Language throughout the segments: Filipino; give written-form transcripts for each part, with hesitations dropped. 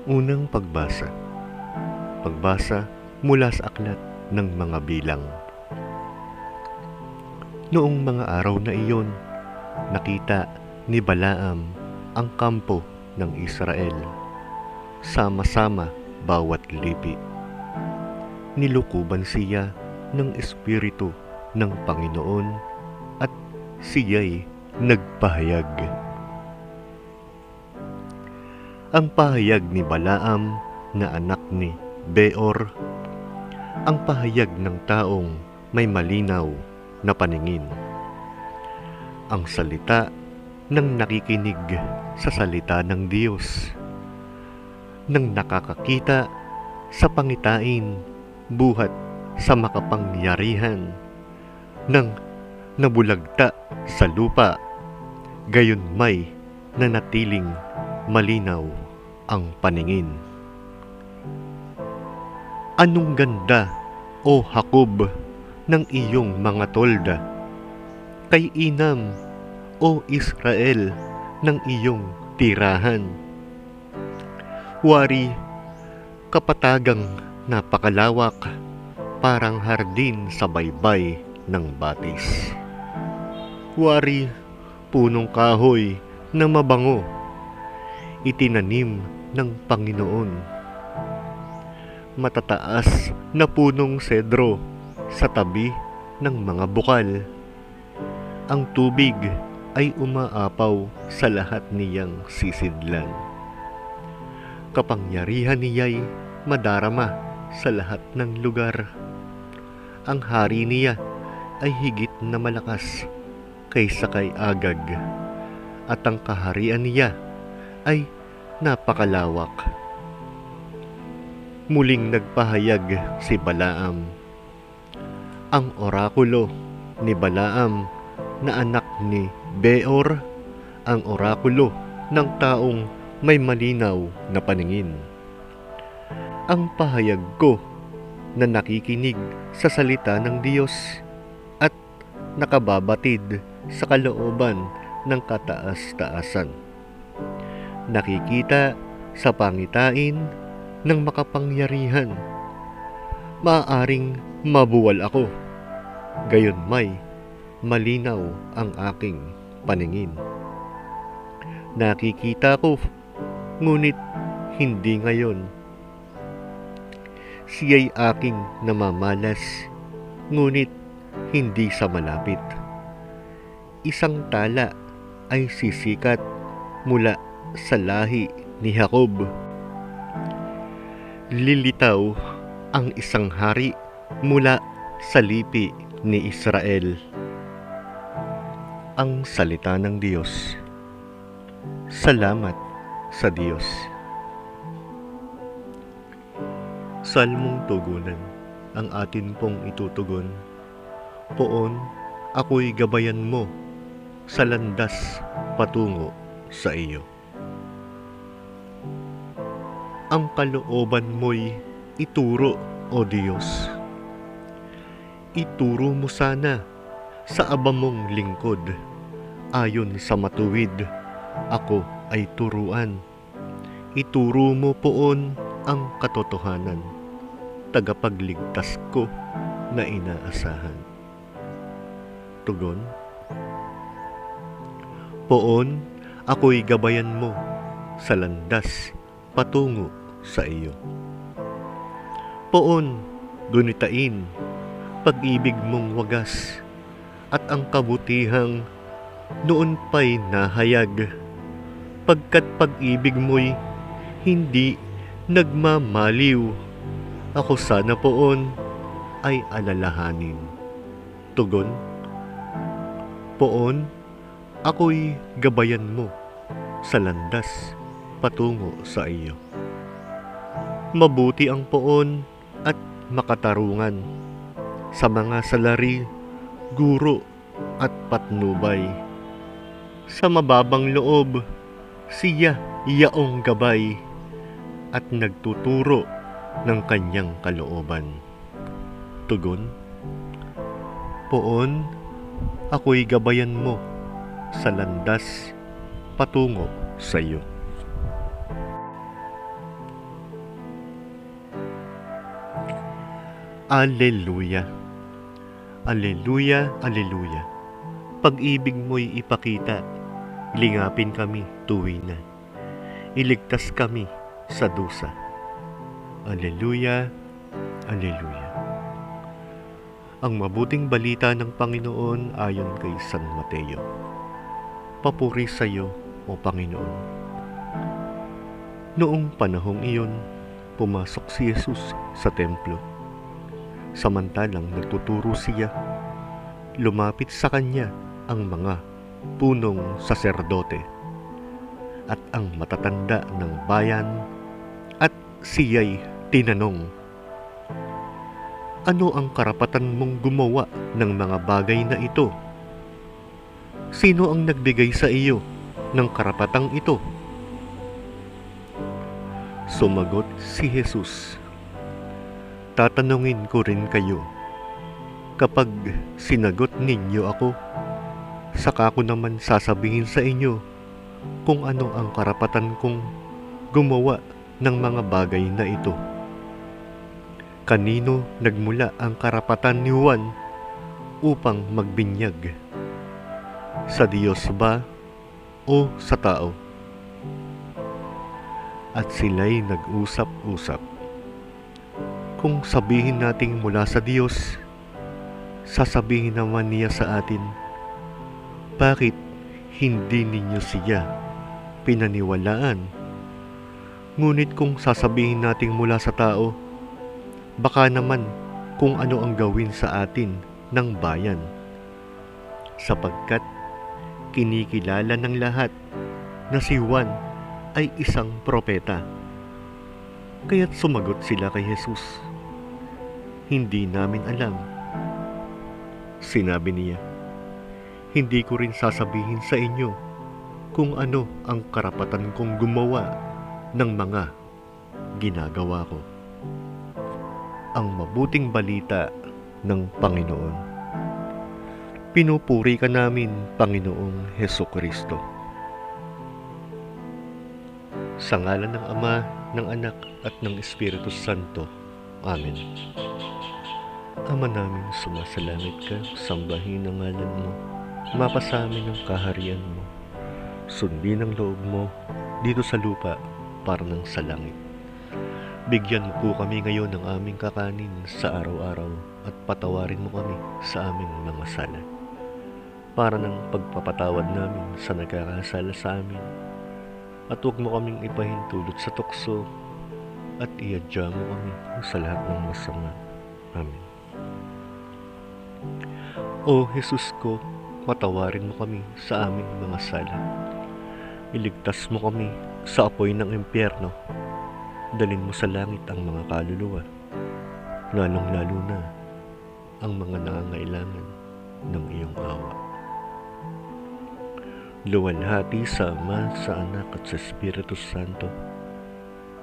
Unang pagbasa. Pagbasa mula sa aklat ng mga bilang. Noong mga araw na iyon, nakita ni Balaam ang kampo ng Israel, sama-sama bawat lipi. Nilukuban siya ng Espiritu ng Panginoon at siya'y nagpahayag. Ang pahayag ni Balaam na anak ni Beor, ang pahayag ng taong may malinaw na paningin. Ang salita ng nakikinig sa salita ng Diyos, ng nakakakita sa pangitain buhat sa makapangyarihan, ng nabulagta sa lupa, gayon may nanatiling malinaw ang paningin. Anong ganda, o Jacob, ng iyong mga tolda, kay inam, o Israel, ng iyong tirahan. Wari, kapatagang napakalawak, parang hardin sa baybay ng batis. Wari, punong kahoy na mabango, itinanim ng Panginoon. Matataas na punong sedro sa tabi ng mga bukal. Ang tubig ay umaapaw sa lahat niyang sisidlan. Kapangyarihan niya'y madarama sa lahat ng lugar. Ang hari niya ay higit na malakas kaysa kay Agag, at ang kaharian niya ay napakalawak. Muling nagpahayag si Balaam. Ang orakulo ni Balaam na anak ni Beor, ang orakulo ng taong may malinaw na paningin. Ang pahayag ko na nakikinig sa salita ng Diyos at nakababatid sa kalooban ng kataas-taasan. Nakikita sa pangitain ng makapangyarihan. Maaaring mabuwal ako, gayon may malinaw ang aking paningin. Nakikita ko, ngunit hindi ngayon. Siya'y aking namamalas, ngunit hindi sa malapit. Isang tala ay sisikat mula sa lahi ni Jacob. Lilitaw ang isang hari mula sa lipi ni Israel. Ang salita ng Diyos. Salamat sa Diyos. Salmong tugunan ang atin pong itutugon. Poon, ako'y gabayan mo sa landas patungo sa iyo. Ang kalooban mo'y ituro, o Diyos. Ituro mo sana sa aba mong lingkod, ayon sa matuwid, ako ay turuan. Ituro mo poon ang katotohanan, tagapagligtas ko na inaasahan. Tugon. Poon, ako'y gabayan mo sa landas patungo sa iyo. Poon, gunitain pag-ibig mong wagas at ang kabutihang noon pa'y nahayag, pagkat pag-ibig mo'y hindi nagmamaliw. Ako sana poon ay alalahanin. Tugon. Poon, ako'y gabayan mo sa landas patungo sa iyo. Mabuti ang poon at makatarungan sa mga salari, guro at patnubay. Sa mababang loob, siya yaong gabay at nagtuturo ng kanyang kalooban. Tugon. Poon, ako'y gabayan mo sa landas patungo sa iyo. Alleluia! Alleluia! Alleluia! Pag-ibig mo'y ipakita, lingapin kami tuwi na. Iligtas kami sa dusa. Alleluia! Alleluia! Ang mabuting balita ng Panginoon ayon kay San Mateo. Papuri sa iyo, O Panginoon. Noong panahong iyon, pumasok si Jesus sa templo. Samantalang nagtuturo siya, lumapit sa kanya ang mga punong saserdote at ang matatanda ng bayan at siya'y tinanong, "Ano ang karapatan mong gumawa ng mga bagay na ito? Sino ang nagbigay sa iyo ng karapatang ito?" Sumagot si Jesus, "Tatanungin ko rin kayo. Kapag sinagot ninyo ako, saka ko naman sasabihin sa inyo kung ano ang karapatan kong gumawa ng mga bagay na ito. Kanino nagmula ang karapatan ni Juan upang magbinyag? Sa Diyos ba o sa tao?" At sila'y nag-usap-usap. Kung sabihin nating mula sa Diyos, sasabihin naman niya sa atin, "Bakit hindi ninyo siya pinaniwalaan?" Ngunit kung sasabihin nating mula sa tao, baka naman kung ano ang gawin sa atin ng bayan, sapagkat kinikilala ng lahat na si Juan ay isang propeta. Kaya't sumagot sila kay Jesus, "Hindi namin alam." Sinabi niya, "Hindi ko rin sasabihin sa inyo kung ano ang karapatan kong gumawa ng mga ginagawa ko." Ang mabuting balita ng Panginoon. Pinupuri ka namin, Panginoong Hesukristo. Sa ngalan ng Ama, ng Anak, at ng Espiritu Santo. Amen. Ama namin, sumasalangit ka, sambahin ang ngalan mo. Mapasa amin ang kaharian mo. Sundin ang loob mo dito sa lupa para ng sa langit. Bigyan mo po kami ngayon ng aming kakanin sa araw-araw at patawarin mo kami sa aming mga sala, para ng pagpapatawad namin sa nagkakasala sa amin. At huwag mo kaming ipahintulot sa tukso at iadya mo kami sa lahat ng masama. Amen. O Jesus ko, patawarin mo kami sa aming mga sala. Iligtas mo kami sa apoy ng impyerno. Dalhin mo sa langit ang mga kaluluwa, lalong-lalo na ang mga nangangailangan ng iyong awa. Luwalhati sa Ama, sa Anak at sa Espiritu Santo,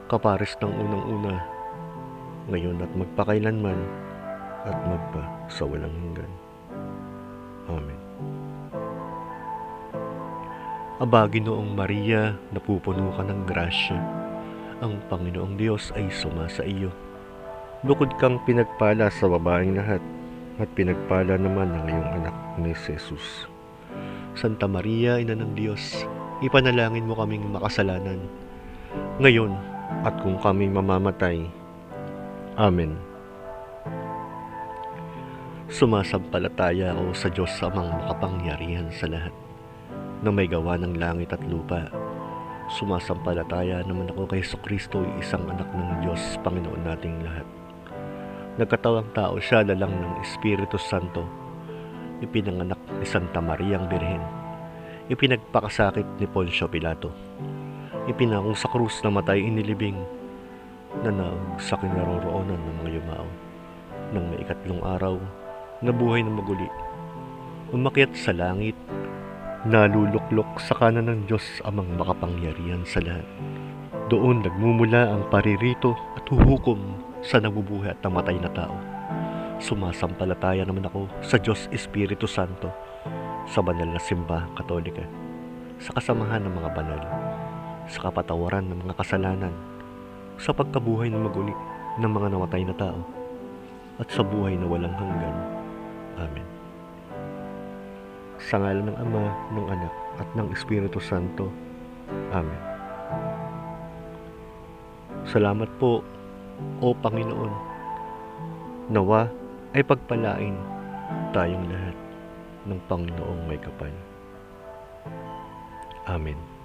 kapares ng unang-una, ngayon at magpakailanman, at magpa sa walang hanggan. Amen. Aba, Ginoong Maria, napupuno ka ng grasya. Ang Panginoong Diyos ay sumasa iyo. Bukod kang pinagpala sa babaeng lahat, at pinagpala naman ang iyong anak ni Jesus. Santa Maria, Ina ng Diyos, ipanalangin mo kaming makasalanan, ngayon at kung kami mamamatay. Amen. Sumasampalataya ako sa Diyos Amang makapangyarihan sa lahat, na may gawa ng langit at lupa. Sumasampalataya naman ako kay Jesucristo, isang anak ng Diyos, Panginoon nating lahat. Nagkatawang tao siya, lalang ng Espiritu Santo. Ipinanganak ni Santa Maria ang Birhen. Ipinagpakasakit ni Poncio Pilato. Ipinangong sa krus na matay inilibing, nanaog sa kinaroroonan ng mga yumao. Nang may ikatlong araw, nabuhay ng maguli. Umakyat sa langit, naluluklok sa kanan ng Diyos Amang makapangyarihan sa lahat. Doon nagmumula ang paririto at huhukom sa nabubuhay at namatay na tao. Sumasampalataya naman ako sa Diyos Espiritu Santo, sa banal na simbahan katolika, sa kasamahan ng mga banal, sa kapatawaran ng mga kasalanan, sa pagkabuhay ng maguli ng mga namatay na tao, at sa buhay na walang hanggan. Amen. Sa ngalan ng Ama, ng Anak, at ng Espiritu Santo. Amen. Salamat po, O Panginoon. Nawa ay pagpalain tayong lahat ng Panginoong may kapal. Amen.